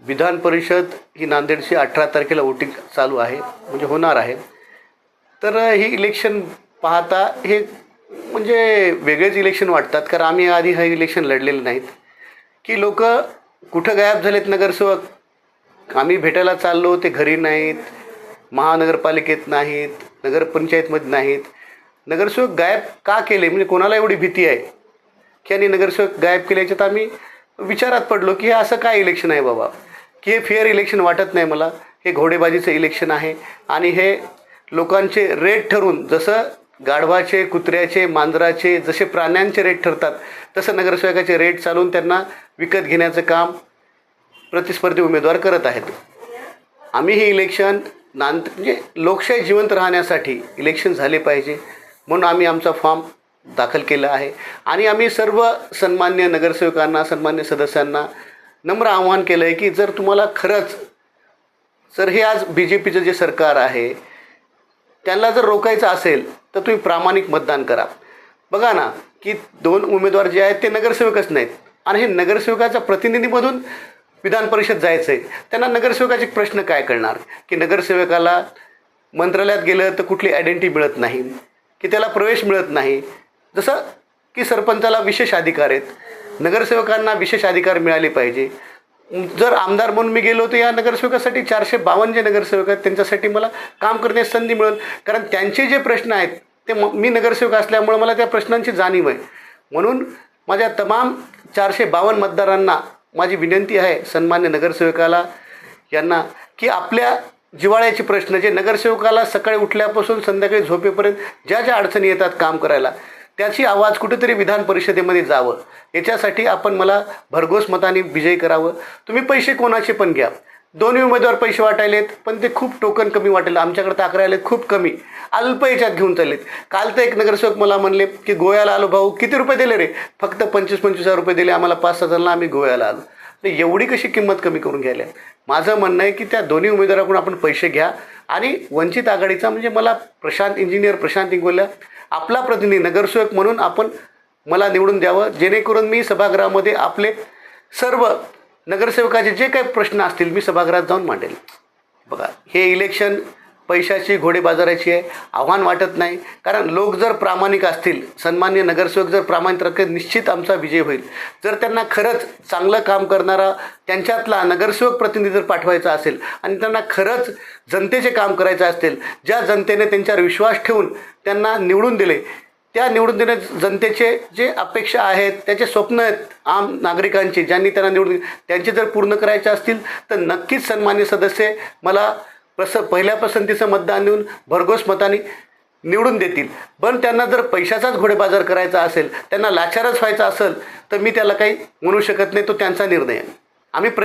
विधान परिषद ही नांदेडची 18 तारखेला वोटिंग चालू आहे, म्हणजे होणार आहे. तर ही इलेक्शन पाहता हे म्हणजे वेगळेच इलेक्शन वाटतात, कारण आम्ही आधी हे इलेक्शन लढलेले नाहीत. की लोक कुठं गायब झालेत नगरसेवक, आम्ही भेटायला चाललो ते घरी नाहीत, महानगरपालिकेत नाहीत, नगरपंचायतमध्ये नाहीत. नगरसेवक गायब का केले, म्हणजे कोणाला एवढी भीती आहे की आणि नगरसेवक गायब केल्याच्यात आम्ही विचारात पडलो की हे असं काय इलेक्शन आहे बाबा, की हे फेअर इलेक्शन वाटत नाही मला. हे घोडेबाजीचं इलेक्शन आहे आणि हे लोकांचे रेट ठरवून, जसं गाढवाचे, कुत्र्याचे, मांजराचे जसे प्राण्यांचे रेट ठरतात तसं नगरसेवकाचे रेट चालवून त्यांना विकत घेण्याचं काम प्रतिस्पर्धी उमेदवार करत आहेत. आम्ही हे इलेक्शन म्हणजे लोकशाही जिवंत राहण्यासाठी इलेक्शन झाले पाहिजे म्हणून आम्ही आमचा फॉर्म दाखल केला आहे. आणि आम्ही सर्व सन्मान्य नगरसेवकांना, सन्मान्य सदस्यांना नम्र आवाहन केलं आहे की जर तुम्हाला खरंच जर हे आज BJPचं जे सरकार आहे त्यांना जर रोखायचं असेल तर तुम्ही प्रामाणिक मतदान करा. बघा ना की 2 उमेदवार जे आहेत ते नगरसेवकच नाहीत आणि हे नगरसेवकाच्या प्रतिनिधीमधून विधान परिषद जायचं आहे. त्यांना नगरसेवकाचे प्रश्न काय कळणार, की नगरसेवकाला मंत्रालयात गेलं तर कुठली आयडेंटिटी मिळत नाही, की त्याला प्रवेश मिळत नाही. जसं की सरपंचाला विशेष अधिकार आहेत, नगरसेवकांना विशेष अधिकार मिळाले पाहिजे. जर आमदार म्हणून मी गेलो तर या नगरसेवकासाठी 452 जे नगरसेवक आहेत त्यांच्यासाठी मला काम करण्याची संधी मिळेल, कारण त्यांचे जे प्रश्न आहेत ते मी नगरसेवक असल्यामुळे मला त्या प्रश्नांची जाणीव आहे. म्हणून माझ्या तमाम 452 मतदारांना माझी विनंती आहे, सन्मान्य नगरसेवकाला यांना, की आपल्या जिव्हाळ्याचे प्रश्न जे नगरसेवकाला सकाळी उठल्यापासून संध्याकाळी झोपेपर्यंत ज्या ज्या अडचणी येतात काम करायला, त्याची आवाज कुठेतरी विधान परिषदेमध्ये जावं. याच्यासाठी आपण मला भरघोस मताने विजयी करावं. तुम्ही पैसे कोणाचे पण घ्या, 2 उमेदवार पैसे वाटायलेत पण ते खूप टोकन कमी वाटेल, आमच्याकडे तर 11 आलेत, खूप कमी अल्प याच्यात घेऊन चाललेत. काल तर एक नगरसेवक मला म्हणले की गोव्याला आलो भाऊ, किती रुपये दिले रे, फक्त 25,000 रुपये दिले आम्हाला, 5-6 जणांना आम्ही गोव्याला आलो. तर एवढी कशी किंमत कमी करून घ्यायला. माझं म्हणणं आहे की त्या 2 उमेदवाराकडून आपण पैसे घ्या आणि वंचित आघाडीचा म्हणजे मला इंजिनियर प्रशांत इंगोले आपला प्रतिनिधी नगरसेवक म्हणून आपण मला निवडून द्यावं, जेणेकरून मी सभागृहामध्ये आपले सर्व नगरसेवकाचे जे काही प्रश्न असतील मी सभागृहात जाऊन मांडेल. बघा, हे इलेक्शन पैशाची घोडेबाजाराची आहे, आव्हान वाटत नाही. कारण लोक जर प्रामाणिक असतील, सन्मान्य नगरसेवक जर प्रामाणिक राहतील, निश्चित आमचा विजय होईल. जर त्यांना खरंच चांगलं काम करणारा त्यांच्यातला नगरसेवक प्रतिनिधी जर पाठवायचा असेल आणि त्यांना खरंच जनतेचे काम करायचे असतील, ज्या जनतेने त्यांच्यावर विश्वास ठेवून त्यांना निवडून दिले, त्या निवडून देण्या जनतेचे जे अपेक्षा आहेत, त्याचे स्वप्न आहेत आम नागरिकांची, ज्यांनी त्यांना निवडून त्यांचे जर पूर्ण करायचे असतील तर नक्कीच सन्मान्य सदस्य मला पहिल्या पसंतीचं मतदान देऊन भरघोस मताने निवडून देतील. पण त्यांना जर पैशाचाच घोडेबाजार करायचा असेल, त्यांना लाचारच व्हायचा असेल तर मी त्याला काही म्हणू शकत नाही, तो त्यांचा निर्णय आहे.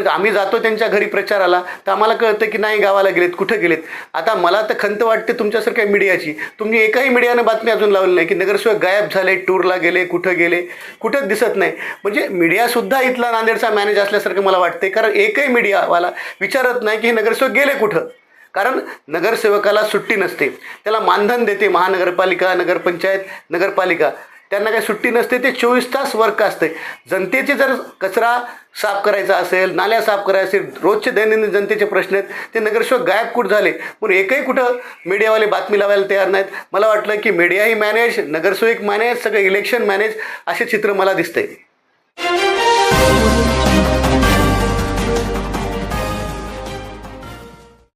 आम्ही जातो त्यांच्या घरी प्रचाराला तर आम्हाला कळतं की नाही गावाला गेलेत, कुठं गेलेत. आता मला तर खंत वाटते तुमच्यासारख्या मीडियाची, तुम्ही एकाही मीडियानं बातमी अजून लावली नाही की नगरसेवक गायब झाले, टूरला गेले, कुठं दिसत नाही. म्हणजे मीडियासुद्धा इथला नांदेडचा मॅनेज असल्यासारखं मला वाटते, कारण एकही मीडियावाला विचारत नाही की हे नगरसेवक गेले कुठं. कारण नगरसेवकाला सुट्टी नसते, त्याला मानधन देते महानगरपालिका, नगरपंचायत, नगरपालिका, त्यांना काही सुट्टी नसते, ते 24 तास वर्क असते. जनतेचे जर कचरा साफ करायचा असेल, नाल्या साफ करायचे असेल, रोजचे दैनंदिन जनतेचे प्रश्न आहेत, ते नगरसेवक गायब कुठं झाले म्हणून एकही कुठं मीडियावाले बातमी लावायला तयार नाहीत. मला वाटलं की मीडियाही मॅनेज, नगरसेवक मॅनेज, सगळं इलेक्शन मॅनेज असे चित्र मला दिसतंय.